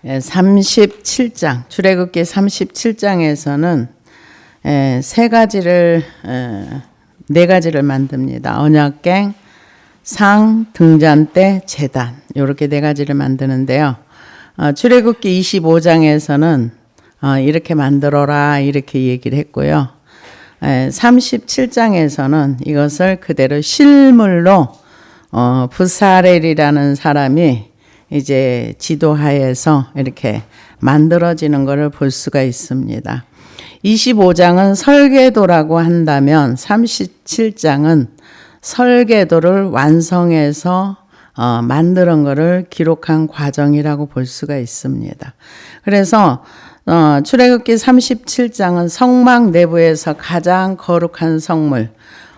37장, 출애굽기 37장에서는 네 가지를 만듭니다. 언약궤, 상, 등잔대, 제단, 이렇게 네 가지를 만드는데요. 출애굽기 25장에서는 이렇게 만들어라 이렇게 얘기를 했고요. 37장에서는 이것을 그대로 실물로 부사렐이라는 사람이 이제 지도하에서 이렇게 만들어지는 것을 볼 수가 있습니다. 25장은 설계도라고 한다면 37장은 설계도를 완성해서 만드는 것을 기록한 과정이라고 볼 수가 있습니다. 그래서 출애굽기 37장은 성막 내부에서 가장 거룩한 성물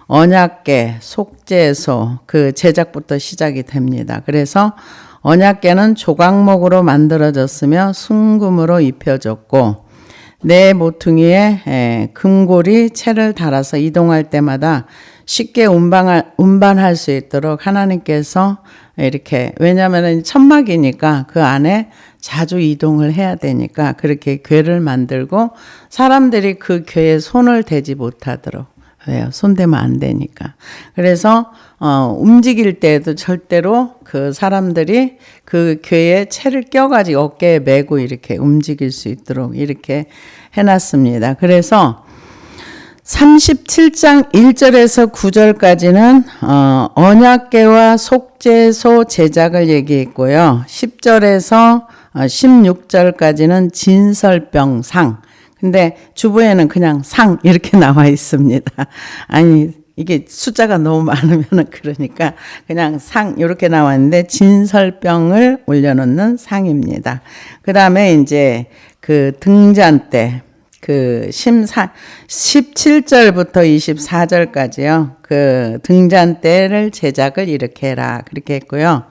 언약궤, 속죄소 그 제작부터 시작이 됩니다. 그래서 언약궤는 조각목으로 만들어졌으며 순금으로 입혀졌고 네 모퉁이에 금고리 채를 달아서 이동할 때마다 쉽게 운반할 수 있도록 하나님께서 이렇게, 왜냐하면 천막이니까 그 안에 자주 이동을 해야 되니까 그렇게 궤를 만들고 사람들이 그 궤에 손을 대지 못하도록, 왜요? 손대면 안 되니까. 그래서 움직일 때에도 절대로 그 사람들이 그 궤에 채를 껴가지고 어깨에 메고 이렇게 움직일 수 있도록 이렇게 해놨습니다. 그래서 37장 1절에서 9절까지는 언약궤와 속죄소 제작을 얘기했고요. 10절에서 16절까지는 진설병상. 근데 주부에는 그냥 상 이렇게 나와 있습니다. 아니 이게 숫자가 너무 많으면 그러니까 그냥 상 이렇게 나왔는데 진설병을 올려놓는 상입니다. 그 다음에 이제 그 등잔대 그 17절부터 24절까지요. 그 등잔대를 제작을 이렇게 해라 그렇게 했고요.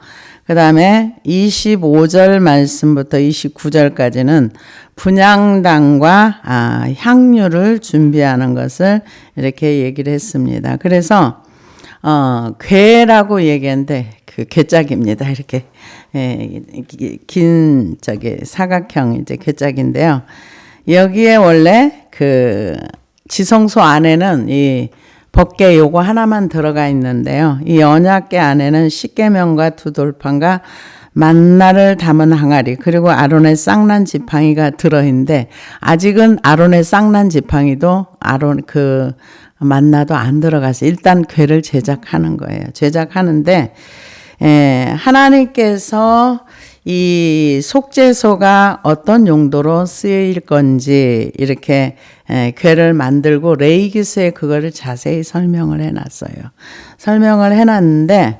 그 다음에 25절 말씀부터 29절까지는 분향단과 향유를 준비하는 것을 이렇게 얘기를 했습니다. 그래서 궤라고 얘기했는데 그 궤짝입니다. 이렇게 긴 사각형 이제 궤짝인데요. 여기에 원래 그 지성소 안에는 이 법궤 요거 하나만 들어가 있는데요. 이 언약궤 안에는 십계명과 두 돌판과 만나를 담은 항아리 그리고 아론의 쌍난 지팡이가 들어있는데 아직은 아론의 쌍난 지팡이도 아론 그 만나도 안 들어가서 일단 궤를 제작하는 거예요. 제작하는데 하나님께서 이 속죄소가 어떤 용도로 쓰일 건지 이렇게 궤를 만들고 레위기서에 그거를 자세히 설명을 해놨어요. 설명을 해놨는데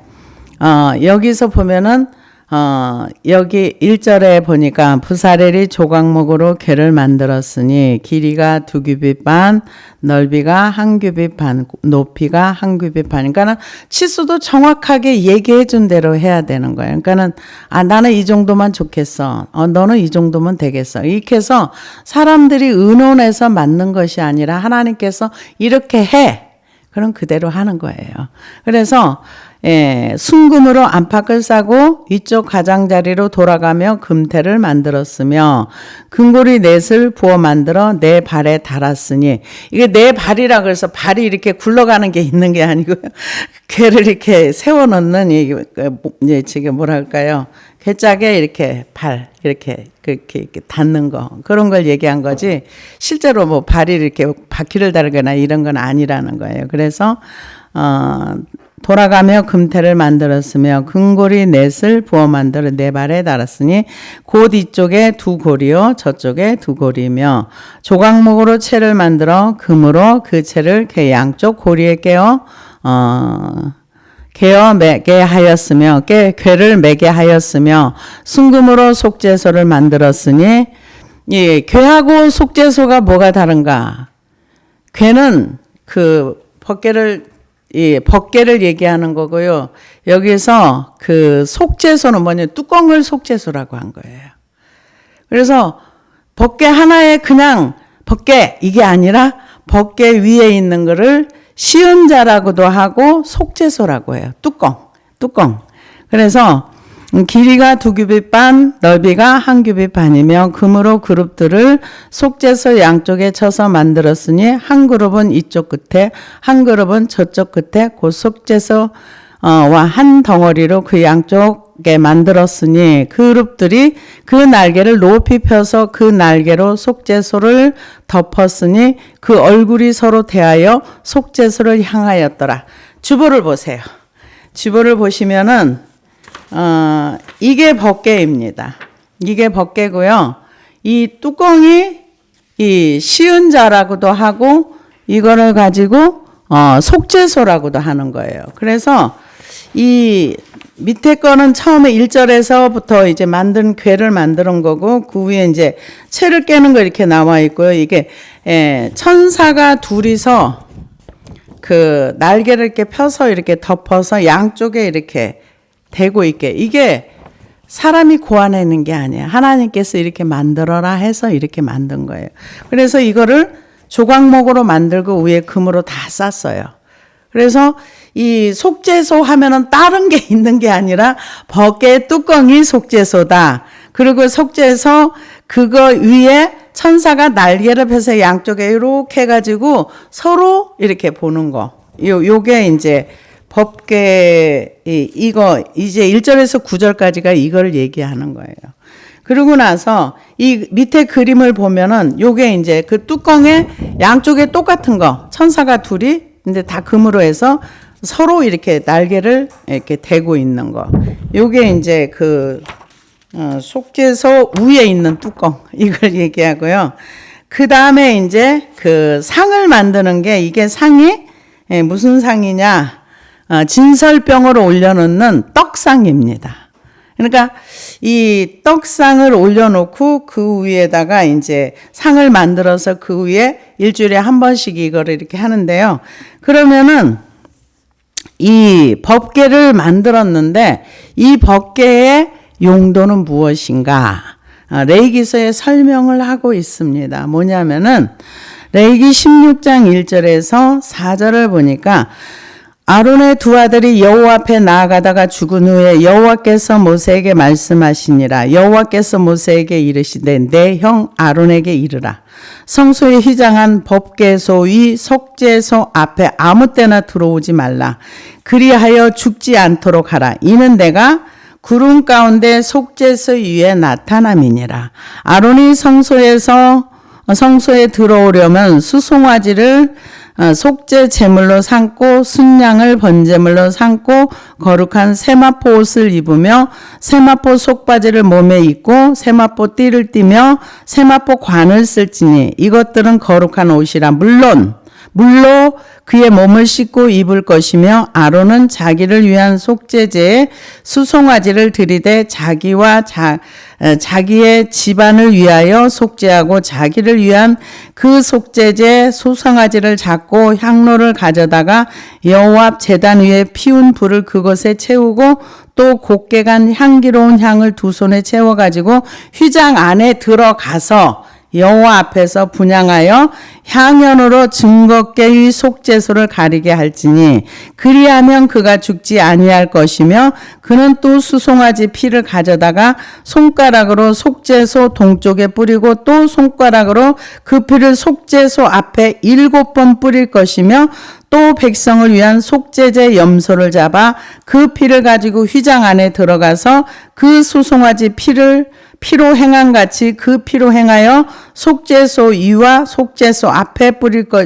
여기서 보면은 여기 1절에 보니까 부사렐이 조각목으로 궤를 만들었으니 길이가 2규빗 반, 넓이가 1규빗 반, 높이가 1규빗 반. 그러니까는 치수도 정확하게 얘기해 준 대로 해야 되는 거예요. 그러니까는 나는 이 정도만 좋겠어. 너는 이 정도면 되겠어. 이렇게 해서 사람들이 의논해서 맞는 것이 아니라 하나님께서 이렇게 해. 그럼 그대로 하는 거예요. 그래서 순금으로 안팎을 싸고 위쪽 가장자리로 돌아가며 금태를 만들었으며 금고리 넷을 부어 만들어 내 발에 달았으니 이게 내 발이라 그래서 발이 이렇게 굴러가는 게 있는 게 아니고요. 궤를 이렇게 세워놓는 이게 지금 뭐랄까요? 궤짝에 이렇게 발 이렇게 닿는 거 그런 걸 얘기한 거지 실제로 뭐 발이 이렇게 바퀴를 달거나 이런 건 아니라는 거예요. 그래서 돌아가며 금태를 만들었으며 금고리 넷을 부어 만들어 네 발에 달았으니 곧 이쪽에 2고리요 저쪽에 2고리며 조각목으로 채를 만들어 금으로 그 채를 그 양쪽 고리에 깨어 매게 하였으며 궤를 매게 하였으며 순금으로 속죄소를 만들었으니 이 궤하고 속죄소가 뭐가 다른가? 궤는 그 법궤를 얘기하는 거고요. 여기서 그 속죄소는 뭐냐? 뚜껑을 속죄소라고 한 거예요. 그래서 법궤 하나에 그냥 법궤 이게 아니라 법궤 위에 있는 거를 시은자라고도 하고 속죄소라고 해요. 뚜껑. 그래서 길이가 2규빗 반, 넓이가 1규빗 반이며 금으로 그룹들을 속죄소 양쪽에 쳐서 만들었으니 한 그룹은 이쪽 끝에, 한 그룹은 저쪽 끝에 곧 속죄소와 한 덩어리로 그 양쪽에 만들었으니 그룹들이 그 날개를 높이 펴서 그 날개로 속죄소를 덮었으니 그 얼굴이 서로 대하여 속죄소를 향하였더라. 주보를 보세요. 주보를 보시면은 이게 법궤입니다. 이게 법궤고요. 이 뚜껑이 이 시은자라고도 하고 이거를 가지고 속죄소라고도 하는 거예요. 그래서 이 밑에 거는 처음에 1절에서부터 이제 만든 궤를 만드는 거고 그 위에 이제 채를 깨는 거 이렇게 나와 있고요. 이게 천사가 둘이서 그 날개를 이렇게 펴서 이렇게 덮어서 양쪽에 이렇게 대고 있게. 이게 사람이 고안해낸 게 아니에요. 하나님께서 이렇게 만들어라 해서 이렇게 만든 거예요. 그래서 이거를 조각목으로 만들고 위에 금으로 다 쌌어요. 그래서 이 속죄소 하면은 다른 게 있는 게 아니라 법궤의 뚜껑이 속죄소다. 그리고 속죄소 그거 위에 천사가 날개를 펴서 양쪽에 이렇게 해가지고 서로 이렇게 보는 거. 요게 이제 법궤 이거 이제 1절에서 9절까지가 이걸 얘기하는 거예요. 그러고 나서 이 밑에 그림을 보면은 요게 이제 그 뚜껑에 양쪽에 똑같은 거 천사가 둘이 근데 다 금으로 해서 서로 이렇게 날개를 이렇게 대고 있는 거. 요게 이제 그 속죄소 위에 있는 뚜껑 이걸 얘기하고요. 그 다음에 이제 그 상을 만드는 게 이게 상이 무슨 상이냐? 진설병으로 올려놓는 떡상입니다. 그러니까 이 떡상을 올려놓고 그 위에다가 이제 상을 만들어서 그 위에 일주일에 한 번씩 이거를 이렇게 하는데요. 그러면은 이 법궤를 만들었는데 이 법궤의 용도는 무엇인가? 레위기서에 설명을 하고 있습니다. 뭐냐면은 레위기 16장 1절에서 4절을 보니까 아론의 두 아들이 여호와 앞에 나아가다가 죽은 후에 여호와께서 모세에게 말씀하시니라. 여호와께서 모세에게 이르시되 내 형 아론에게 이르라. 성소에 휘장한 법궤소 위 속죄소 앞에 아무 때나 들어오지 말라. 그리하여 죽지 않도록 하라. 이는 내가 구름 가운데 속죄소 위에 나타남이니라. 아론이 성소에 들어오려면 수송아지를 속죄 제물로 삼고 순양을 번제물로 삼고 거룩한 세마포 옷을 입으며 세마포 속바지를 몸에 입고 세마포 띠를 띠며 세마포 관을 쓸지니 이것들은 거룩한 옷이라. 물로 그의 몸을 씻고 입을 것이며 아론은 자기를 위한 속죄제에 수송아지를 들이되 자기와 자기의 집안을 위하여 속죄하고 자기를 위한 그 속죄제 수송아지를 잡고 향로를 가져다가 여호와 앞 제단 위에 피운 불을 그것에 채우고 또 곱게 간 향기로운 향을 두 손에 채워가지고 휘장 안에 들어가서 여호와 앞에서 분향하여 향연으로 증거궤의 속죄소를 가리게 할지니 그리하면 그가 죽지 아니할 것이며 그는 또 수송아지 피를 가져다가 손가락으로 속죄소 동쪽에 뿌리고 또 손가락으로 그 피를 속죄소 앞에 7번 뿌릴 것이며 또 백성을 위한 속죄제 염소를 잡아 그 피를 가지고 휘장 안에 들어가서 그 수송아지 피로 행한 같이 그 피로 행하여 속죄소 위와 속죄소 앞에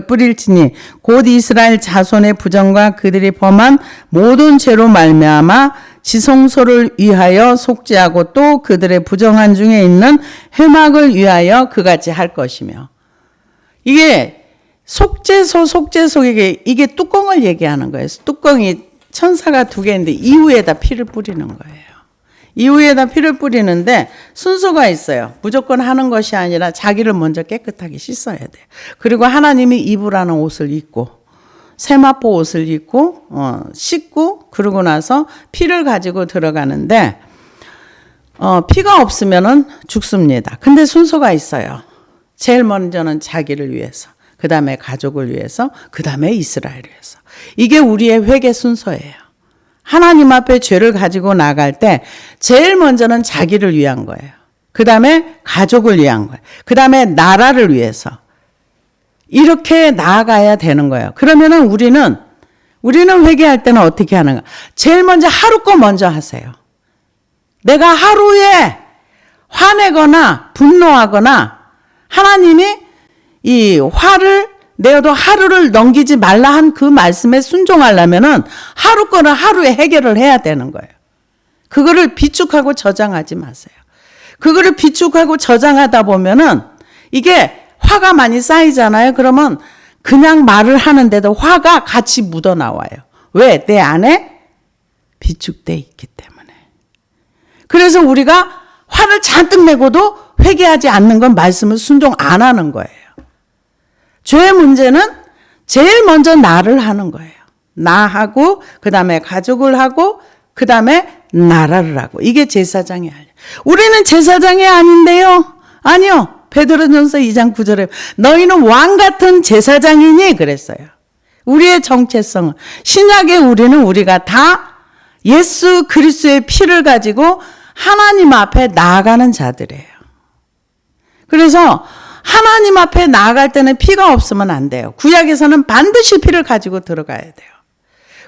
뿌릴지니 곧 이스라엘 자손의 부정과 그들이 범한 모든 죄로 말미암아 지성소를 위하여 속죄하고 또 그들의 부정한 중에 있는 회막을 위하여 그같이 할 것이며. 이게 속죄소 이게 뚜껑을 얘기하는 거예요. 뚜껑이 천사가 2개인데 이후에다 피를 뿌리는 거예요. 이후에다 피를 뿌리는데 순서가 있어요. 무조건 하는 것이 아니라 자기를 먼저 깨끗하게 씻어야 돼요. 그리고 하나님이 입으라는 옷을 입고 세마포 옷을 입고 씻고 그러고 나서 피를 가지고 들어가는데 피가 없으면은 죽습니다. 근데 순서가 있어요. 제일 먼저는 자기를 위해서, 그 다음에 가족을 위해서, 그 다음에 이스라엘을 위해서. 이게 우리의 회개 순서예요. 하나님 앞에 죄를 가지고 나갈 때 제일 먼저는 자기를 위한 거예요. 그 다음에 가족을 위한 거예요. 그 다음에 나라를 위해서. 이렇게 나아가야 되는 거예요. 그러면은 우리는 회개할 때는 어떻게 하는가? 제일 먼저 하루 거 먼저 하세요. 내가 하루에 화내거나 분노하거나 하나님이 이 화를 내어도 하루를 넘기지 말라 한 그 말씀에 순종하려면은 하루 거는 하루에 해결을 해야 되는 거예요. 그거를 비축하고 저장하지 마세요. 그거를 비축하고 저장하다 보면은 이게 화가 많이 쌓이잖아요. 그러면 그냥 말을 하는데도 화가 같이 묻어 나와요. 왜? 내 안에 비축돼 있기 때문에. 그래서 우리가 화를 잔뜩 내고도 회개하지 않는 건 말씀을 순종 안 하는 거예요. 죄의 문제는 제일 먼저 나를 하는 거예요. 나하고 그 다음에 가족을 하고 그 다음에 나라를 하고. 이게 제사장의 할 일. 우리는 제사장이 아닌데요. 아니요. 베드로전서 2장 9절에 너희는 왕 같은 제사장이니 그랬어요. 우리의 정체성은 신약의 우리가 다 예수 그리스도의 피를 가지고 하나님 앞에 나아가는 자들이에요. 그래서 하나님 앞에 나아갈 때는 피가 없으면 안 돼요. 구약에서는 반드시 피를 가지고 들어가야 돼요.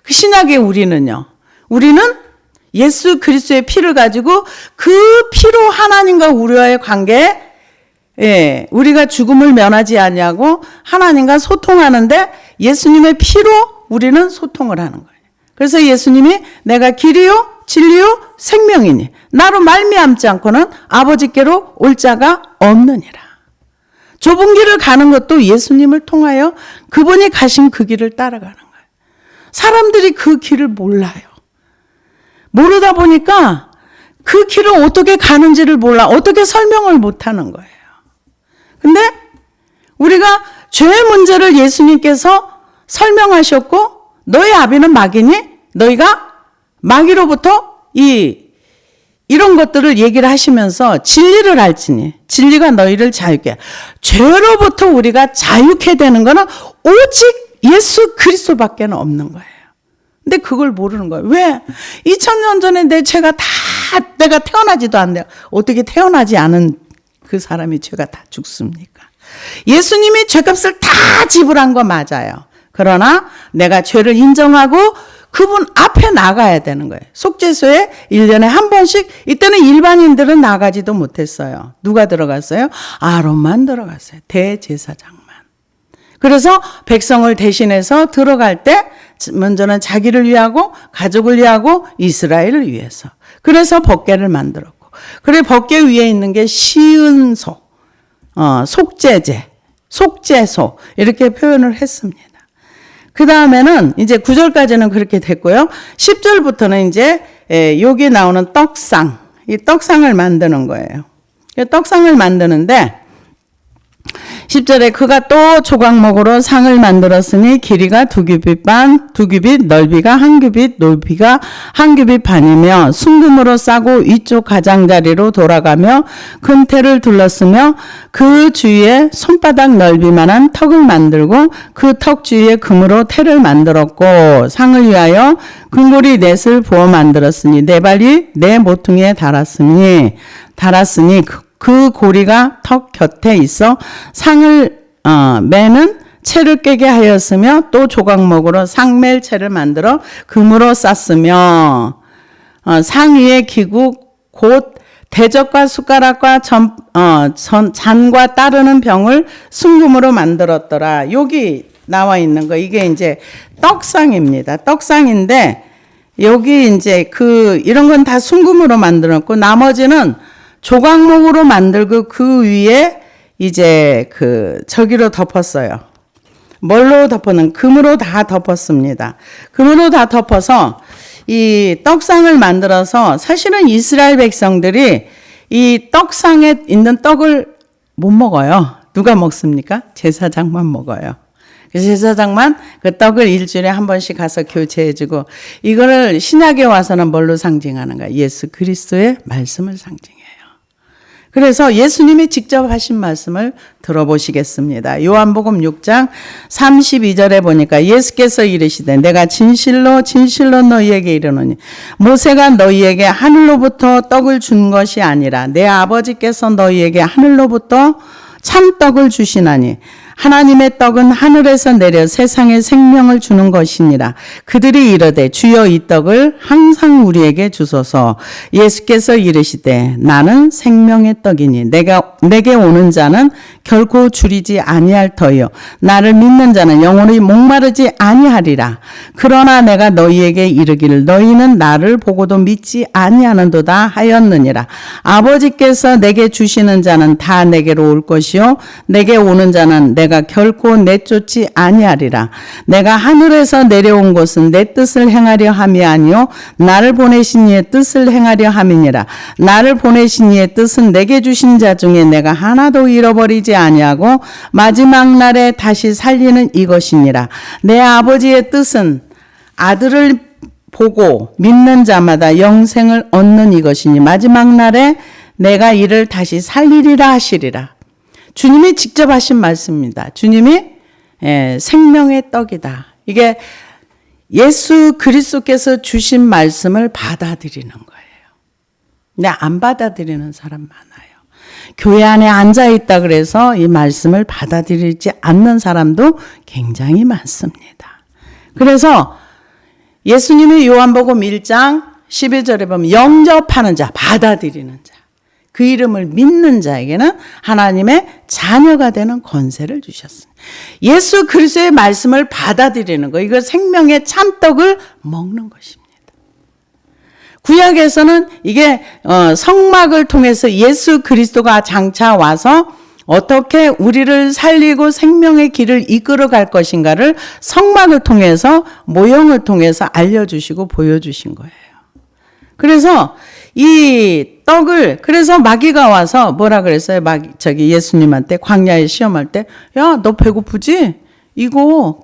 그 신약의 우리는요. 우리는 예수 그리스도의 피를 가지고 그 피로 하나님과 우리와의 관계에 우리가 죽음을 면하지 않냐고 하나님과 소통하는데 예수님의 피로 우리는 소통을 하는 거예요. 그래서 예수님이 내가 길이요 진리요 생명이니 나로 말미암지 않고는 아버지께로 올 자가 없느니라. 좁은 길을 가는 것도 예수님을 통하여 그분이 가신 그 길을 따라가는 거예요. 사람들이 그 길을 몰라요. 모르다 보니까 그 길을 어떻게 가는지를 몰라. 어떻게 설명을 못하는 거예요. 근데 우리가 죄의 문제를 예수님께서 설명하셨고 너희 아비는 마귀니 너희가 마귀로부터 이런 것들을 얘기를 하시면서 진리를 알지니 진리가 너희를 자유케 해. 죄로부터 우리가 자유케 되는 거는 오직 예수 그리스도밖에 없는 거예요. 근데 그걸 모르는 거예요. 왜? 2000년 전에 내 죄가 다 내가 태어나지도 않는데 어떻게 태어나지 않은 그 사람이 죄가 다 죽습니까? 예수님이 죄값을 다 지불한 거 맞아요. 그러나 내가 죄를 인정하고 그분 앞에 나가야 되는 거예요. 속죄소에 1년에 한 번씩 이때는 일반인들은 나가지도 못했어요. 누가 들어갔어요? 아론만 들어갔어요. 대제사장만. 그래서 백성을 대신해서 들어갈 때 먼저는 자기를 위하고 가족을 위하고 이스라엘을 위해서. 그래서 법궤를 만들었고. 그래 법궤 위에 있는 게 시은소, 속죄제, 속죄소 이렇게 표현을 했습니다. 그 다음에는 이제 9절까지는 그렇게 됐고요. 10절부터는 이제 여기 나오는 떡상, 이 떡상을 만드는 거예요. 떡상을 만드는데 10절에 그가 또 조각목으로 상을 만들었으니 길이가 2규빗 반, 2규빗, 넓이가 1규빗, 높이가 1규빗 반이며 순금으로 싸고 위쪽 가장자리로 돌아가며 금테를 둘렀으며 그 주위에 손바닥 넓이만한 턱을 만들고 그 턱 주위에 금으로 테를 만들었고 상을 위하여 금고리 넷을 부어 만들었으니 네 발이 네 모퉁이에 달았으니 그 고리가 턱 곁에 있어 상을 매는 채를 꿰게 하였으며 또 조각목으로 상멜 채를 만들어 금으로 쌌으며 상 위에 기구 곧 대접과 숟가락과 잔과 따르는 병을 순금으로 만들었더라. 여기 나와 있는 거 이게 이제 떡상입니다. 떡상인데 여기 이제 이런 건 다 순금으로 만들었고 나머지는 조각목으로 만들고 그 위에 이제 저기로 덮었어요. 뭘로 덮었는? 금으로 다 덮었습니다. 금으로 다 덮어서 이 떡상을 만들어서 사실은 이스라엘 백성들이 이 떡상에 있는 떡을 못 먹어요. 누가 먹습니까? 제사장만 먹어요. 제사장만 그 떡을 일주일에 한 번씩 가서 교체해주고 이거를 신약에 와서는 뭘로 상징하는가? 예수 그리스도의 말씀을 상징해요. 그래서 예수님이 직접 하신 말씀을 들어보시겠습니다. 요한복음 6장 32절에 보니까 예수께서 이르시되 내가 진실로 진실로 너희에게 이르노니 모세가 너희에게 하늘로부터 떡을 준 것이 아니라 내 아버지께서 너희에게 하늘로부터 참떡을 주시나니 하나님의 떡은 하늘에서 내려 세상에 생명을 주는 것이니라. 그들이 이르되 주여 이 떡을 항상 우리에게 주소서. 예수께서 이르시되 나는 생명의 떡이니 내게 오는 자는 결코 줄이지 아니할 터요 나를 믿는 자는 영원히 목마르지 아니하리라. 그러나 내가 너희에게 이르기를 너희는 나를 보고도 믿지 아니하는도다 하였느니라. 아버지께서 내게 주시는 자는 다 내게로 올 것이요 내게 오는 자는 내가 결코 내쫓지 아니하리라. 내가 하늘에서 내려온 것은 내 뜻을 행하려 함이 아니요 나를 보내신 이의 뜻을 행하려 함이니라. 나를 보내신 이의 뜻은 내게 주신 자 중에 내가 하나도 잃어버리지 아니하고 마지막 날에 다시 살리는 이것이니라. 내 아버지의 뜻은 아들을 보고 믿는 자마다 영생을 얻는 이것이니 마지막 날에 내가 이를 다시 살리리라 하시리라. 주님이 직접 하신 말씀입니다. 주님이 생명의 떡이다. 이게 예수 그리스도께서 주신 말씀을 받아들이는 거예요. 근데 안 받아들이는 사람 많아요. 교회 안에 앉아 있다 그래서 이 말씀을 받아들이지 않는 사람도 굉장히 많습니다. 그래서 예수님이 요한복음 1장 12절에 보면 영접하는 자, 받아들이는 자, 그 이름을 믿는 자에게는 하나님의 자녀가 되는 권세를 주셨습니다. 예수 그리스도의 말씀을 받아들이는 거, 이거 생명의 참떡을 먹는 것입니다. 구약에서는 이게 성막을 통해서 예수 그리스도가 장차 와서 어떻게 우리를 살리고 생명의 길을 이끌어 갈 것인가를 성막을 통해서 모형을 통해서 알려주시고 보여주신 거예요. 그래서 이 떡을, 그래서 마귀가 와서 뭐라 그랬어요? 예수님한테 광야에 시험할 때, 야, 너 배고프지? 이거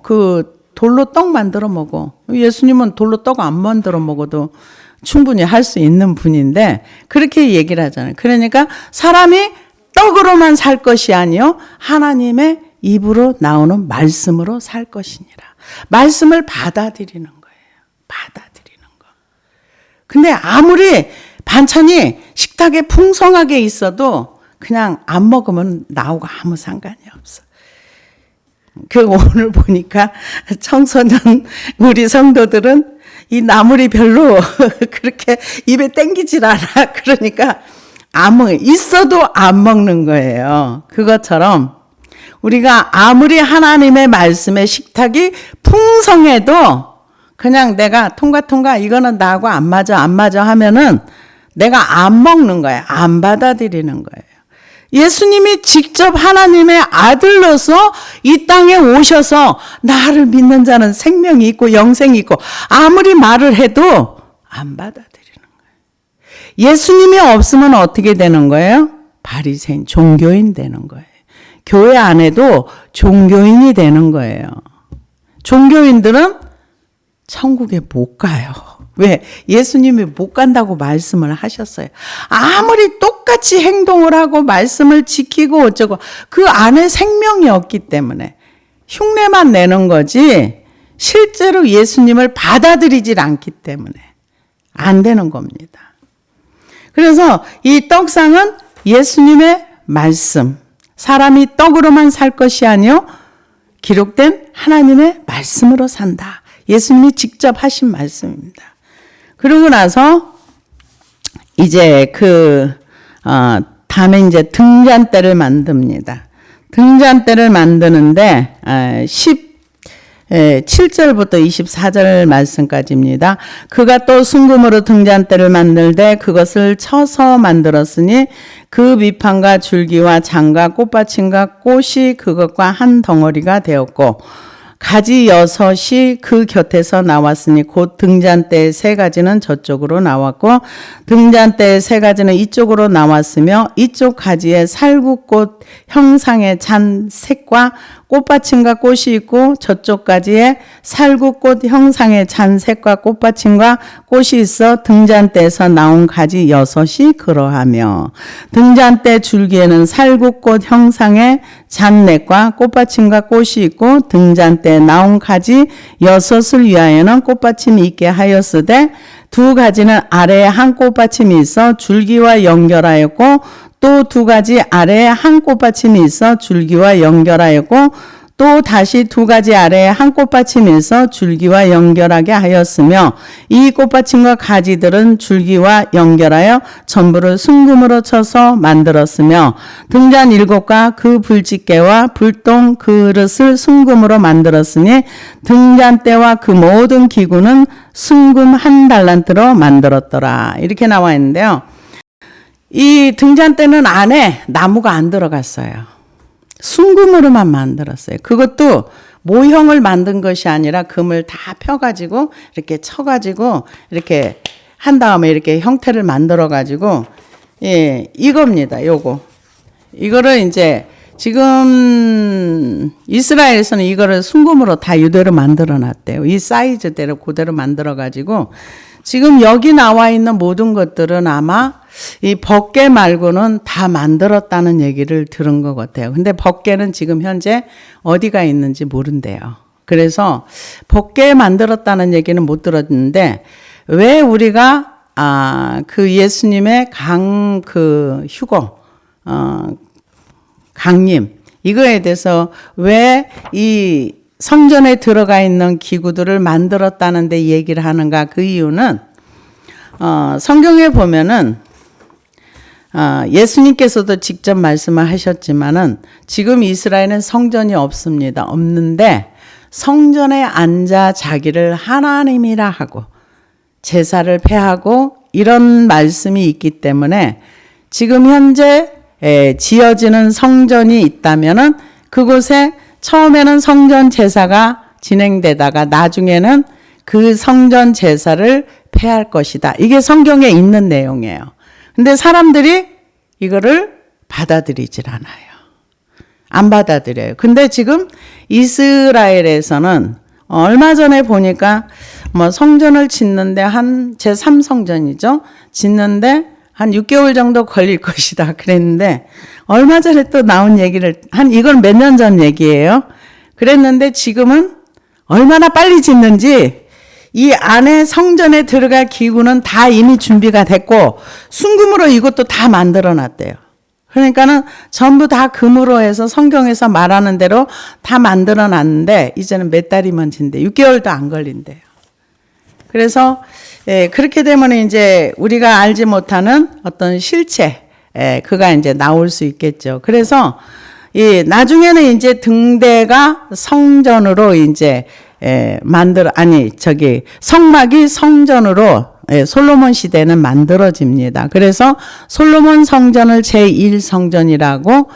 돌로 떡 만들어 먹어. 예수님은 돌로 떡 안 만들어 먹어도 충분히 할 수 있는 분인데 그렇게 얘기를 하잖아요. 그러니까 사람이 떡으로만 살 것이 아니요 하나님의 입으로 나오는 말씀으로 살 것이니라. 말씀을 받아들이는 거예요. 받아들이는 거. 근데 아무리 반찬이 식탁에 풍성하게 있어도 그냥 안 먹으면 나하고 아무 상관이 없어. 오늘 보니까 청소년 우리 성도들은 이 나물이 별로 그렇게 입에 땡기질 않아. 그러니까 있어도 안 먹는 거예요. 그것처럼 우리가 아무리 하나님의 말씀의 식탁이 풍성해도 그냥 내가 통과 이거는 나하고 안 맞아 하면은 내가 안 먹는 거예요. 안 받아들이는 거예요. 예수님이 직접 하나님의 아들로서 이 땅에 오셔서 나를 믿는 자는 생명이 있고 영생이 있고 아무리 말을 해도 안 받아들이는 거예요. 예수님이 없으면 어떻게 되는 거예요? 바리새인, 종교인 되는 거예요. 교회 안에도 종교인이 되는 거예요. 종교인들은 천국에 못 가요. 왜? 예수님이 못 간다고 말씀을 하셨어요. 아무리 똑같이 행동을 하고 말씀을 지키고 어쩌고 그 안에 생명이 없기 때문에 흉내만 내는 거지 실제로 예수님을 받아들이질 않기 때문에 안 되는 겁니다. 그래서 이 떡상은 예수님의 말씀, 사람이 떡으로만 살 것이 아니요 기록된 하나님의 말씀으로 산다. 예수님이 직접 하신 말씀입니다. 그러고 나서 이제 다음에 이제 등잔대를 만듭니다. 등잔대를 만드는데 17절부터 24절 말씀까지입니다. 그가 또 순금으로 등잔대를 만들되 그것을 쳐서 만들었으니 그 밑판과 줄기와 장과 꽃받침과 꽃이 그것과 한 덩어리가 되었고 가지 6이 그 곁에서 나왔으니 곧 등잔대의 3가지는 저쪽으로 나왔고 등잔대의 3가지는 이쪽으로 나왔으며 이쪽 가지에 살구꽃 형상의 잔 색과 꽃받침과 꽃이 있고 저쪽까지에 살구꽃 형상의 잔색과 꽃받침과 꽃이 있어 등잔대에서 나온 가지 6이 그러하며 등잔대 줄기에는 살구꽃 형상의 잔넷과 꽃받침과 꽃이 있고 등잔대에 나온 가지 6을 위하여는 꽃받침이 있게 하였으되 두 가지는 아래에 한 꽃받침이 있어 줄기와 연결하였고 또 두 가지 아래에 한 꽃받침이 있어 줄기와 연결하였고 또 다시 두 가지 아래에 한 꽃받침이 있어 줄기와 연결하게 하였으며 이 꽃받침과 가지들은 줄기와 연결하여 전부를 순금으로 쳐서 만들었으며 등잔 7과 그 불집게와 불똥 그릇을 순금으로 만들었으니 등잔대와 그 모든 기구는 순금 1달란트로 만들었더라. 이렇게 나와 있는데요. 이 등잔대는 안에 나무가 안 들어갔어요. 순금으로만 만들었어요. 그것도 모형을 만든 것이 아니라 금을 다 펴가지고 이렇게 쳐가지고 이렇게 한 다음에 이렇게 형태를 만들어가지고 이겁니다. 요거. 이거를 이제 지금 이스라엘에서는 이거를 순금으로 다 이대로 만들어 놨대요. 이 사이즈대로 그대로 만들어 가지고 지금 여기 나와 있는 모든 것들은 아마 이 법궤 말고는 다 만들었다는 얘기를 들은 것 같아요. 근데 법궤는 지금 현재 어디가 있는지 모른대요. 그래서 법궤 만들었다는 얘기는 못 들었는데 왜 우리가 그 예수님의 휴거 강림 이거에 대해서 왜 이 성전에 들어가 있는 기구들을 만들었다는데 얘기를 하는가? 그 이유는 성경에 보면은 예수님께서도 직접 말씀을 하셨지만은 지금 이스라엘은 성전이 없습니다. 없는데 성전에 앉아 자기를 하나님이라 하고 제사를 폐하고 이런 말씀이 있기 때문에 지금 현재 지어지는 성전이 있다면은 그곳에 처음에는 성전 제사가 진행되다가 나중에는 그 성전 제사를 폐할 것이다. 이게 성경에 있는 내용이에요. 근데 사람들이 이거를 받아들이질 않아요. 안 받아들여요. 근데 지금 이스라엘에서는 얼마 전에 보니까 뭐 성전을 짓는데 한 제3성전이죠. 짓는데 한 6개월 정도 걸릴 것이다 그랬는데 얼마 전에 또 나온 얘기를 이건 몇 년 전 얘기예요. 그랬는데 지금은 얼마나 빨리 짓는지 이 안에 성전에 들어갈 기구는 다 이미 준비가 됐고 순금으로 이것도 다 만들어 놨대요. 그러니까는 전부 다 금으로 해서 성경에서 말하는 대로 다 만들어 놨는데 이제는 몇 달이면 진대. 6개월도 안 걸린대요. 그래서 그렇게 되면 이제 우리가 알지 못하는 어떤 실체 그가 이제 나올 수 있겠죠. 그래서 나중에는 이제 등대가 성전으로 이제 성막이 성전으로 솔로몬 시대는 만들어집니다. 그래서 솔로몬 성전을 제1성전이라고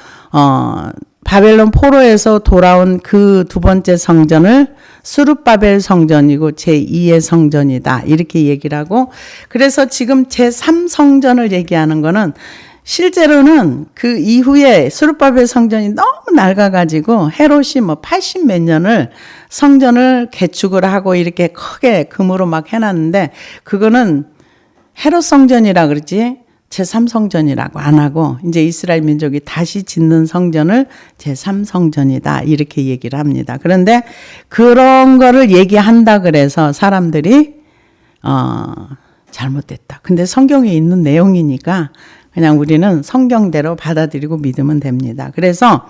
바벨론 포로에서 돌아온 그 두 번째 성전을 스룹바벨 성전이고 제2의 성전이다. 이렇게 얘기를 하고 그래서 지금 제3성전을 얘기하는 거는 실제로는 그 이후에 스룹바벨 성전이 너무 낡아가지고 헤롯이 80 몇 년을 성전을 개축을 하고 이렇게 크게 금으로 막 해놨는데 그거는 헤롯 성전이라 그러지 제3성전이라고 안 하고 이제 이스라엘 민족이 다시 짓는 성전을 제3성전이다 이렇게 얘기를 합니다. 그런데 그런 거를 얘기한다 그래서 사람들이 잘못됐다. 근데 성경에 있는 내용이니까 그냥 우리는 성경대로 받아들이고 믿으면 됩니다. 그래서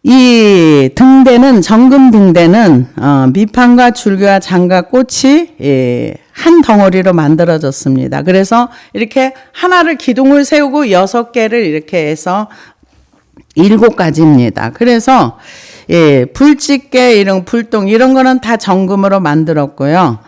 이 등대는 정금 등대는 밑판과 줄기와 장과 꽃이 한 덩어리로 만들어졌습니다. 그래서 이렇게 하나를 기둥을 세우고 6개를 이렇게 해서 7가지입니다. 그래서 불집게 이런 불똥 이런 거는 다 정금으로 만들었고요.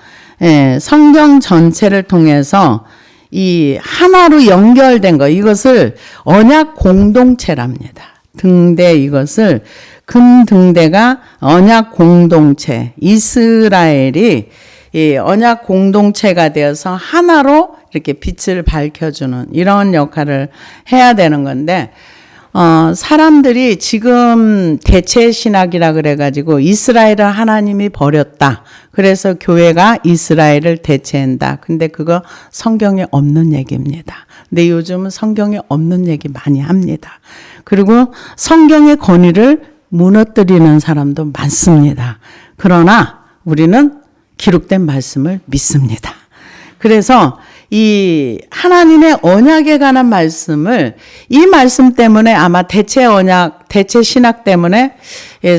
성경 전체를 통해서 이 하나로 연결된 거 이것을 언약 공동체랍니다. 등대 이것을 금 등대가 언약 공동체 이스라엘이 이 언약 공동체가 되어서 하나로 이렇게 빛을 밝혀주는 이런 역할을 해야 되는 건데 사람들이 지금 대체 신학이라 그래가지고 이스라엘을 하나님이 버렸다. 그래서 교회가 이스라엘을 대체한다. 근데 그거 성경에 없는 얘기입니다. 근데 요즘은 성경에 없는 얘기 많이 합니다. 그리고 성경의 권위를 무너뜨리는 사람도 많습니다. 그러나 우리는 기록된 말씀을 믿습니다. 그래서 이 하나님의 언약에 관한 말씀을 이 말씀 때문에 아마 대체 언약, 대체 신학 때문에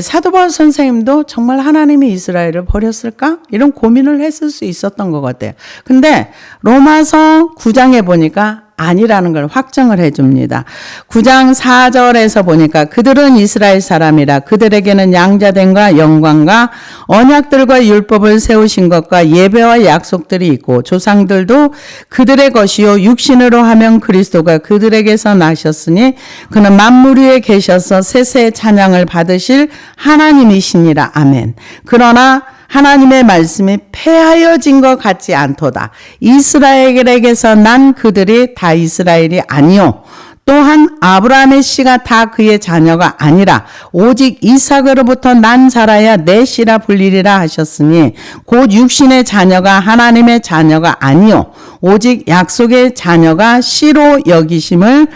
사도 바울 선생님도 정말 하나님이 이스라엘을 버렸을까? 이런 고민을 했을 수 있었던 것 같아요. 근데 로마서 9장에 보니까 아니라는 걸 확정을 해줍니다. 9장 4절에서 보니까 그들은 이스라엘 사람이라 그들에게는 양자됨과 영광과 언약들과 율법을 세우신 것과 예배와 약속들이 있고 조상들도 그들의 것이요 육신으로 하면 그리스도가 그들에게서 나셨으니 그는 만물 위에 계셔서 세세의 찬양을 받으실 하나님이시니라. 아멘. 그러나 하나님의 말씀이 폐하여진 것 같지 않도다. 이스라엘에게서 난 그들이 다 이스라엘이 아니요. 또한 아브라함의 씨가 다 그의 자녀가 아니라 오직 이삭으로부터 난 자라야 내 씨라 불리리라 하셨으니 곧 육신의 자녀가 하나님의 자녀가 아니요. 오직 약속의 자녀가 씨로 여기심을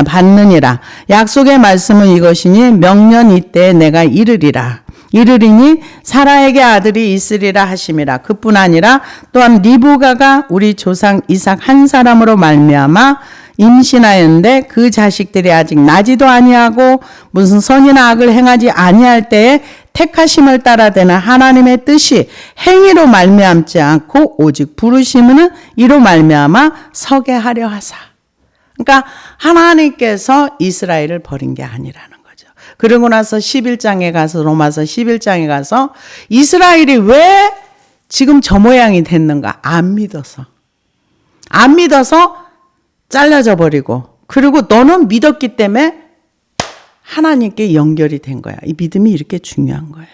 받느니라. 약속의 말씀은 이것이니 명년 이때에 내가 이르리니 사라에게 아들이 있으리라 하심이라. 그뿐 아니라 또한 리브가가 우리 조상 이삭 한 사람으로 말미암아 임신하였는데 그 자식들이 아직 나지도 아니하고 무슨 선이나 악을 행하지 아니할 때에 택하심을 따라되는 하나님의 뜻이 행위로 말미암지 않고 오직 부르심은 이로 말미암아 서게 하려 하사. 그러니까 하나님께서 이스라엘을 버린 게 아니라는 거죠. 그러고 나서 11장에 가서 로마서 11장에 가서 이스라엘이 왜 지금 저 모양이 됐는가? 안 믿어서 잘려져 버리고 그리고 너는 믿었기 때문에 하나님께 연결이 된 거야. 이 믿음이 이렇게 중요한 거예요.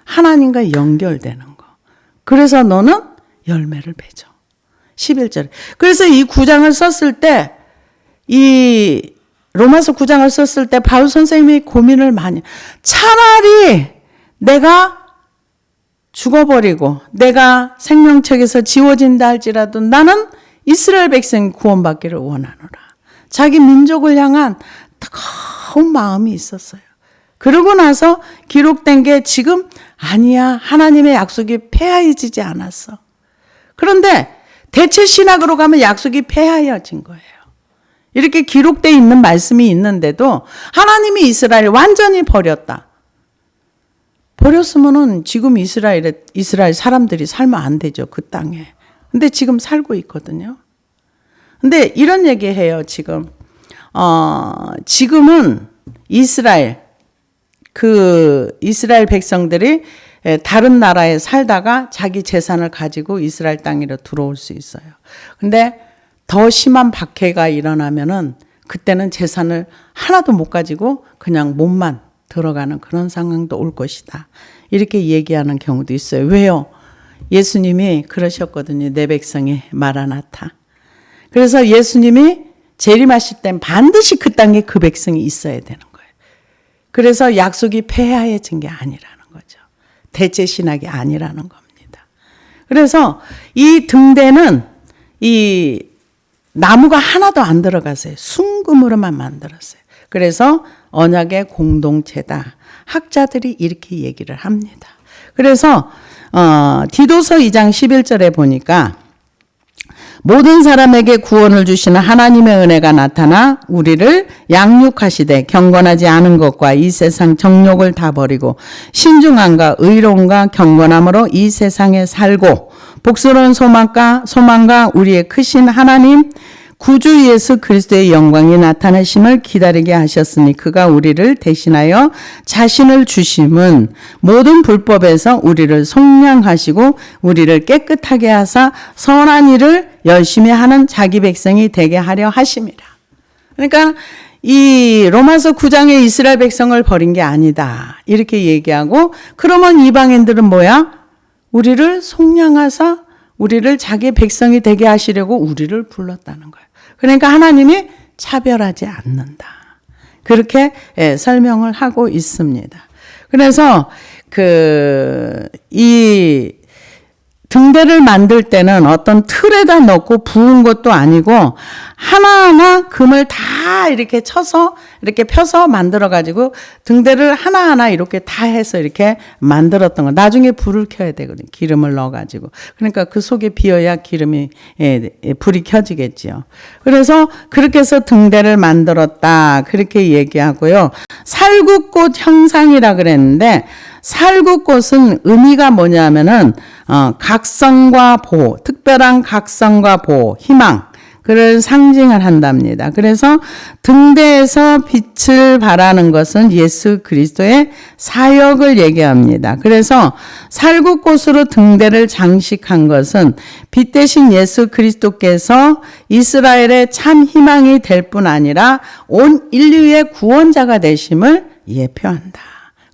하나님과 연결되는 거. 그래서 너는 열매를 맺어. 11절에. 그래서 이 9장을 썼을 때 이 로마서 9장을 썼을 때 바울 선생님이 고민을 많이 차라리 내가 죽어버리고 내가 생명책에서 지워진다 할지라도 나는 이스라엘 백성이 구원받기를 원하노라. 자기 민족을 향한 뜨거운 마음이 있었어요. 그러고 나서 기록된 게 지금 아니야. 하나님의 약속이 폐하여지지 않았어. 그런데 대체 신학으로 가면 약속이 폐하여진 거예요. 이렇게 기록되어 있는 말씀이 있는데도 하나님이 이스라엘 완전히 버렸다. 버렸으면은 지금 이스라엘 사람들이 살면 안 되죠. 그 땅에. 근데 지금 살고 있거든요. 근데 이런 얘기 해요, 지금. 지금은 이스라엘 백성들이 다른 나라에 살다가 자기 재산을 가지고 이스라엘 땅으로 들어올 수 있어요. 근데 더 심한 박해가 일어나면은 그때는 재산을 하나도 못 가지고 그냥 몸만 들어가는 그런 상황도 올 것이다. 이렇게 얘기하는 경우도 있어요. 왜요? 예수님이 그러셨거든요. 내 백성이 마라나타. 그래서 예수님이 재림하실 땐 반드시 그 땅에 그 백성이 있어야 되는 거예요. 그래서 약속이 폐하여진 게 아니라는 거죠. 대체 신학이 아니라는 겁니다. 그래서 이 등대는 이 나무가 하나도 안 들어갔어요. 순금으로만 만들었어요. 그래서 언약의 공동체다. 학자들이 이렇게 얘기를 합니다. 그래서 디도서 2장 11절에 보니까 모든 사람에게 구원을 주시는 하나님의 은혜가 나타나 우리를 양육하시되 경건하지 않은 것과 이 세상 정욕을 다 버리고 신중함과 의로움과 경건함으로 이 세상에 살고 복스러운 소망과 우리의 크신 하나님 구주 예수 그리스도의 영광이 나타나심을 기다리게 하셨으니 그가 우리를 대신하여 자신을 주심은 모든 불법에서 우리를 속량하시고 우리를 깨끗하게 하사 선한 일을 열심히 하는 자기 백성이 되게 하려 하심이라. 그러니까 이 로마서 9장의 이스라엘 백성을 버린 게 아니다. 이렇게 얘기하고 그러면 이방인들은 뭐야? 우리를 속량하사 우리를 자기 백성이 되게 하시려고 우리를 불렀다는 거예요. 그러니까 하나님이 차별하지 않는다. 그렇게 설명을 하고 있습니다. 그래서 이 등대를 만들 때는 어떤 틀에다 넣고 부은 것도 아니고 하나하나 금을 다 이렇게 쳐서 이렇게 펴서 만들어 가지고 등대를 하나하나 이렇게 다 해서 이렇게 만들었던 거. 나중에 불을 켜야 되거든요. 기름을 넣어 가지고. 그러니까 그 속에 비어야 기름이 불이 켜지겠지요. 그래서 그렇게 해서 등대를 만들었다. 그렇게 얘기하고요. 살구꽃 형상이라 그랬는데 살구꽃은 의미가 뭐냐면은 각성과 보호, 특별한 각성과 보호, 희망, 그를 상징을 한답니다. 그래서 등대에서 빛을 발하는 것은 예수 그리스도의 사역을 얘기합니다. 그래서 살구꽃으로 등대를 장식한 것은 빛 대신 예수 그리스도께서 이스라엘의 참 희망이 될 뿐 아니라 온 인류의 구원자가 되심을 예표한다.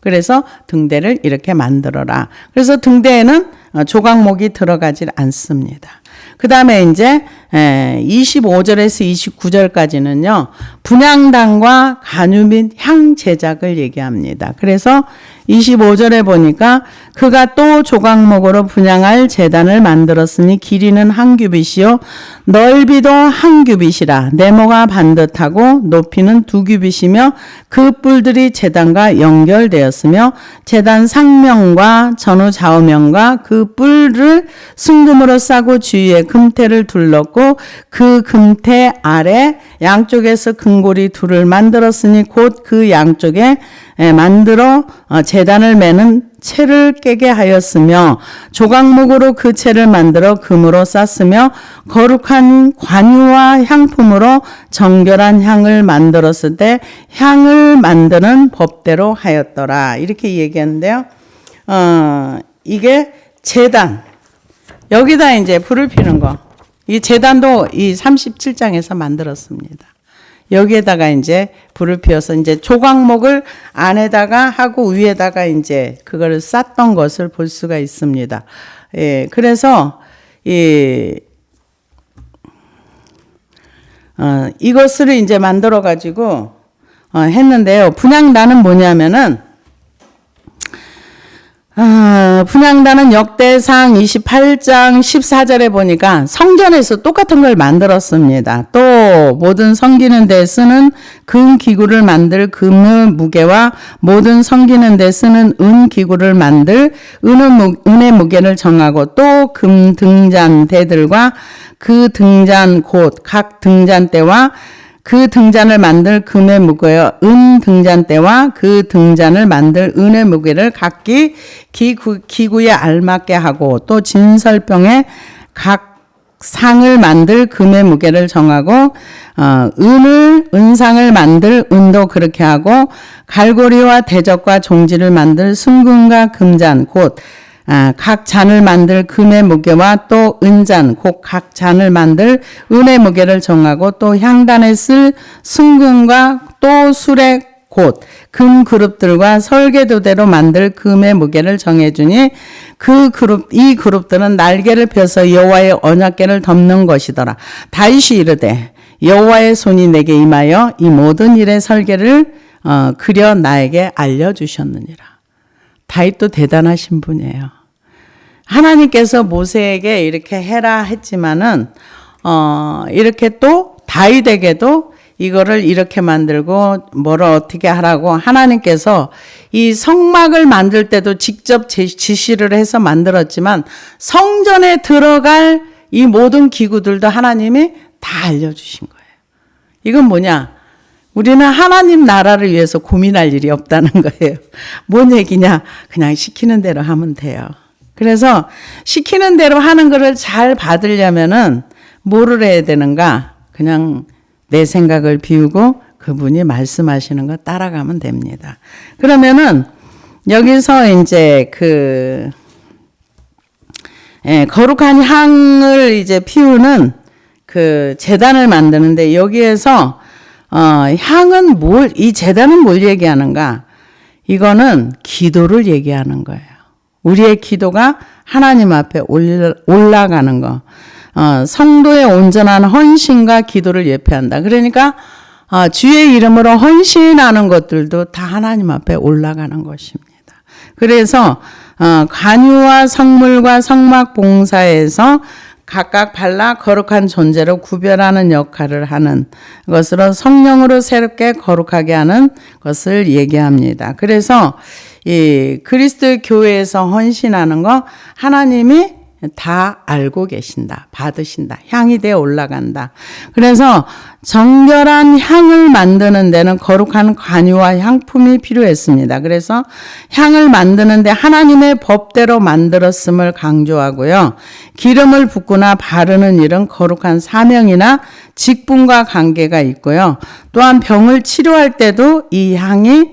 그래서 등대를 이렇게 만들어라. 그래서 등대에는 조각목이 들어가질 않습니다. 그 다음에 이제 25절에서 29절까지는요. 분향단과 간유 및 향 제작을 얘기합니다. 그래서 25절에 보니까 그가 또 조각목으로 분향할 제단을 만들었으니 길이는 한 규빗이요 넓이도 한 규빗이라 네모가 반듯하고 높이는 2규빗이며 그 뿔들이 제단과 연결되었으며 제단 상면과 전후 좌우면과 그 뿔을 순금으로 싸고 주위에 금태를 둘렀고 그 금태 아래 양쪽에서 금고리 둘을 만들었으니 곧 그 양쪽에 만들어 제단을 매는 채를 깨게 하였으며 조각목으로 그 채를 만들어 금으로 쌌으며 거룩한 관유와 향품으로 정결한 향을 만들었을 때 향을 만드는 법대로 하였더라. 이렇게 얘기하는데요. 이게 제단. 여기다 이제 불을 피는 거. 이 제단도 이 37장에서 만들었습니다. 여기에다가 이제 불을 피워서 이제 조각목을 안에다가 하고 위에다가 이제 그거를 쌌던 것을 볼 수가 있습니다. 예, 그래서 이것을 이제 만들어 가지고 했는데요. 분향단은 뭐냐면은 분향단은 역대상 28장 14절에 보니까 성전에서 똑같은 걸 만들었습니다. 또 모든 섬기는 데 쓰는 금 기구를 만들 금의 무게와 모든 섬기는 데 쓰는 은 기구를 만들 은의 무게를 정하고 또 금 등잔대들과 그 등잔 곧 각 등잔대와 그 등잔을 만들 금의 무게와 은 등잔대와 그 등잔을 만들 은의 무게를 각기 기구에 알맞게 하고 또 진설병에 각 상을 만들 금의 무게를 정하고 은상을 만들 은도 그렇게 하고 갈고리와 대적과 종지를 만들 순금과 금잔 곧 각 잔을 만들 금의 무게와 또 은잔 곧 각 잔을 만들 은의 무게를 정하고 또 향단에 쓸 순금과 또 수레 곧 금 그룹들과 설계도대로 만들 금의 무게를 정해주니 이 그룹들은 날개를 펴서 여호와의 언약궤를 덮는 것이더라. 다윗이 이르되 여호와의 손이 내게 임하여 이 모든 일의 설계를 그려 나에게 알려주셨느니라. 다윗도 대단하신 분이에요. 하나님께서 모세에게 이렇게 해라 했지만은 이렇게 또 다윗에게도 이거를 이렇게 만들고 뭐를 어떻게 하라고 하나님께서 이 성막을 만들 때도 직접 지시를 해서 만들었지만 성전에 들어갈 이 모든 기구들도 하나님이 다 알려주신 거예요. 이건 뭐냐? 우리는 하나님 나라를 위해서 고민할 일이 없다는 거예요. 뭔 얘기냐? 그냥 시키는 대로 하면 돼요. 그래서 시키는 대로 하는 것을 잘 받으려면은 뭐를 해야 되는가? 그냥 내 생각을 비우고 그분이 말씀하시는 거 따라가면 됩니다. 그러면은 여기서 이제 거룩한 향을 이제 피우는 그 제단을 만드는데 여기에서 향은 이 제단은 뭘 얘기하는가? 이거는 기도를 얘기하는 거예요. 우리의 기도가 하나님 앞에 올라가는 거. 성도의 온전한 헌신과 기도를 예표한다. 그러니까 주의 이름으로 헌신하는 것들도 다 하나님 앞에 올라가는 것입니다. 그래서 관유와 성물과 성막 봉사에서 각각 발라 거룩한 존재로 구별하는 역할을 하는 것으로 성령으로 새롭게 거룩하게 하는 것을 얘기합니다. 그래서 이 그리스도의 교회에서 헌신하는 거 하나님이 다 알고 계신다. 받으신다. 향이 되어 올라간다. 그래서 정결한 향을 만드는 데는 거룩한 관유와 향품이 필요했습니다. 그래서 향을 만드는 데 하나님의 법대로 만들었음을 강조하고요. 기름을 붓거나 바르는 일은 거룩한 사명이나 직분과 관계가 있고요. 또한 병을 치료할 때도 이 향이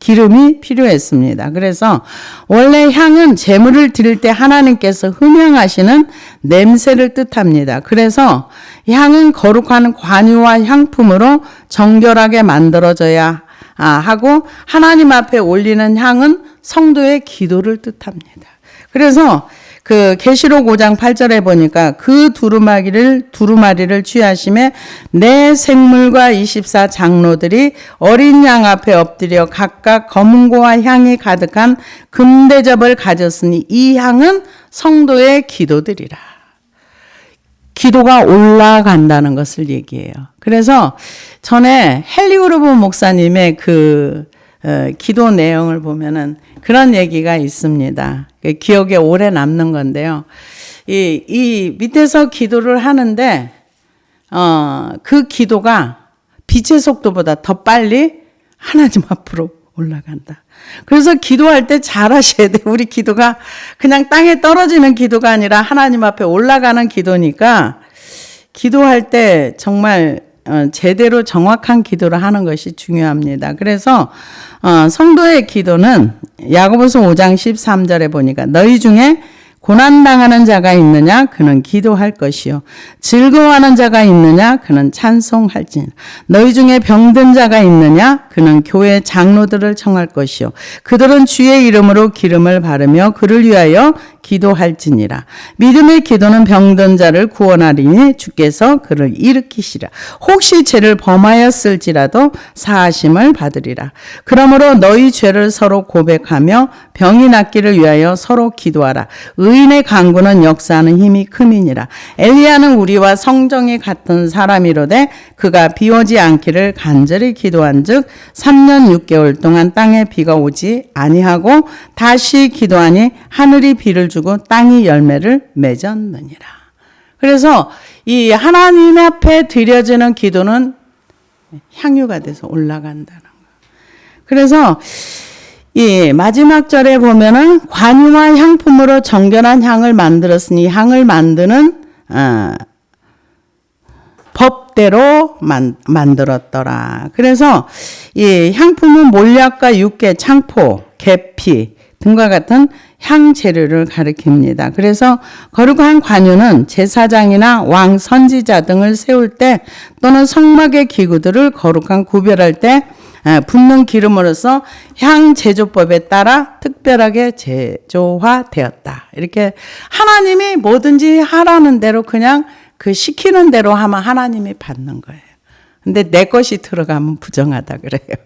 기름이 필요했습니다. 그래서 원래 향은 제물을 드릴 때 하나님께서 흠향하시는 냄새를 뜻합니다. 그래서 향은 거룩한 관유와 향품으로 정결하게 만들어져야 하고 하나님 앞에 올리는 향은 성도의 기도를 뜻합니다. 그래서 그 계시록 5장 8절에 보니까 그 두루마리를 취하심에 내 생물과 24 장로들이 어린 양 앞에 엎드려 각각 검은고와 향이 가득한 금대접을 가졌으니 이 향은 성도의 기도들이라. 기도가 올라간다는 것을 얘기해요. 그래서 전에 헨리 그루브 목사님의 기도 내용을 보면은 그런 얘기가 있습니다. 기억에 오래 남는 건데요. 이 밑에서 기도를 하는데, 그 기도가 빛의 속도보다 더 빨리 하나님 앞으로 올라간다. 그래서 기도할 때 잘 하셔야 돼. 우리 기도가 그냥 땅에 떨어지는 기도가 아니라 하나님 앞에 올라가는 기도니까 기도할 때 정말 제대로 정확한 기도를 하는 것이 중요합니다. 그래서 성도의 기도는 야고보서 5장 13절에 보니까 너희 중에 고난당하는 자가 있느냐 그는 기도할 것이요 즐거워하는 자가 있느냐 그는 찬송할지니라. 너희 중에 병든 자가 있느냐 그는 교회 장로들을 청할 것이요 그들은 주의 이름으로 기름을 바르며 그를 위하여 기도할지니라. 믿음의 기도는 병든 자를 구원하리니 주께서 그를 일으키시라. 혹시 죄를 범하였을지라도 사하심을 받으리라. 그러므로 너희 죄를 서로 고백하며 병이 낫기를 위하여 서로 기도하라. 의인의 간구는 역사하는 힘이 큼이니라. 엘리야는 우리와 성정이 같은 사람이로되 그가 비 오지 않기를 간절히 기도한즉 3년 6개월 동안 땅에 비가 오지 아니하고 다시 기도하니 하늘이 비를 주고 땅이 열매를 맺었느니라. 그래서 이 하나님 앞에 드려지는 기도는 향유가 돼서 올라간다는 거. 그래서 이 마지막 절에 보면은 관유와 향품으로 정결한 향을 만들었으니 향을 만드는 법대로 만들었더라. 그래서 이 향품은 몰약과 육개, 창포, 계피 등과 같은 향 재료를 가리킵니다. 그래서 거룩한 관유는 제사장이나 왕, 선지자 등을 세울 때 또는 성막의 기구들을 거룩한 구별할 때 붓는 기름으로서 향 제조법에 따라 특별하게 제조화되었다. 이렇게 하나님이 뭐든지 하라는 대로 그냥 그 시키는 대로 하면 하나님이 받는 거예요. 근데 내 것이 들어가면 부정하다 그래요.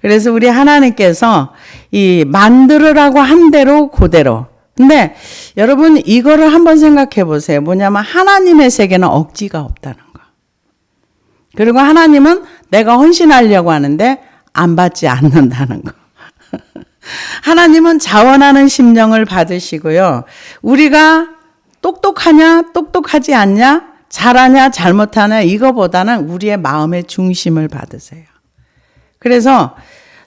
그래서 우리 하나님께서 이 만들으라고 한 대로 그대로. 근데 여러분 이거를 한번 생각해 보세요. 뭐냐면 하나님의 세계는 억지가 없다는 거. 그리고 하나님은 내가 헌신하려고 하는데 안 받지 않는다는 거. 하나님은 자원하는 심령을 받으시고요. 우리가 똑똑하냐 똑똑하지 않냐 잘하냐 잘못하냐 이거보다는 우리의 마음의 중심을 받으세요. 그래서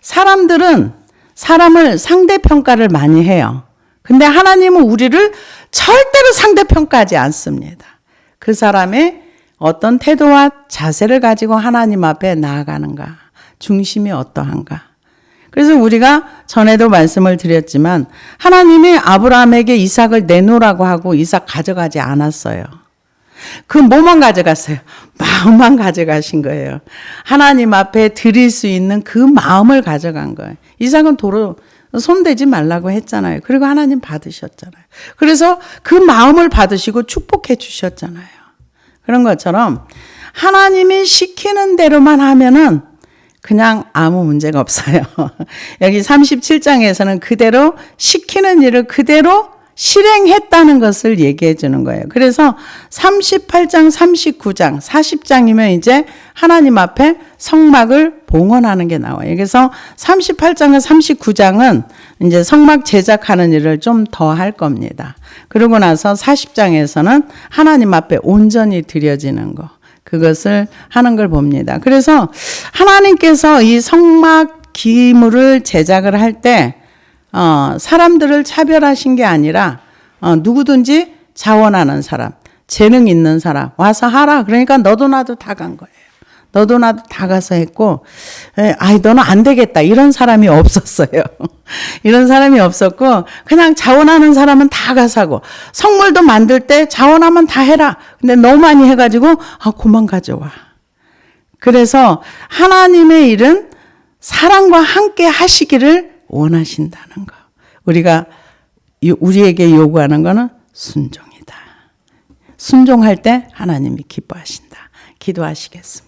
사람들은 사람을 상대평가를 많이 해요. 근데 하나님은 우리를 절대로 상대평가하지 않습니다. 그 사람의 어떤 태도와 자세를 가지고 하나님 앞에 나아가는가, 중심이 어떠한가. 그래서 우리가 전에도 말씀을 드렸지만 하나님이 아브라함에게 이삭을 내놓으라고 하고 이삭 가져가지 않았어요. 그 뭐만 가져갔어요? 마음만 가져가신 거예요. 하나님 앞에 드릴 수 있는 그 마음을 가져간 거예요. 이삭은 도로 손대지 말라고 했잖아요. 그리고 하나님 받으셨잖아요. 그래서 그 마음을 받으시고 축복해 주셨잖아요. 그런 것처럼 하나님이 시키는 대로만 하면은 그냥 아무 문제가 없어요. 여기 37장에서는 그대로 시키는 일을 그대로 실행했다는 것을 얘기해 주는 거예요. 그래서 38장, 39장, 40장이면 이제 하나님 앞에 성막을 봉헌하는 게 나와요. 그래서 38장과 39장은 이제 성막 제작하는 일을 좀 더 할 겁니다. 그러고 나서 40장에서는 하나님 앞에 온전히 드려지는 거. 그것을 하는 걸 봅니다. 그래서 하나님께서 이 성막 기물을 제작을 할 때 사람들을 차별하신 게 아니라 누구든지 자원하는 사람, 재능 있는 사람 와서 하라. 그러니까 너도 나도 다 간 거예요. 너도 나도 다 가서 했고, 아이 너는 안 되겠다 이런 사람이 없었어요. 이런 사람이 없었고 그냥 자원하는 사람은 다 가서 하고, 성물도 만들 때 자원하면 다 해라. 근데 너무 많이 해가지고 그만 가져와. 그래서 하나님의 일은 사랑과 함께 하시기를 원하신다는 거. 우리에게 요구하는 거는 순종이다. 순종할 때 하나님이 기뻐하신다. 기도하시겠습니다.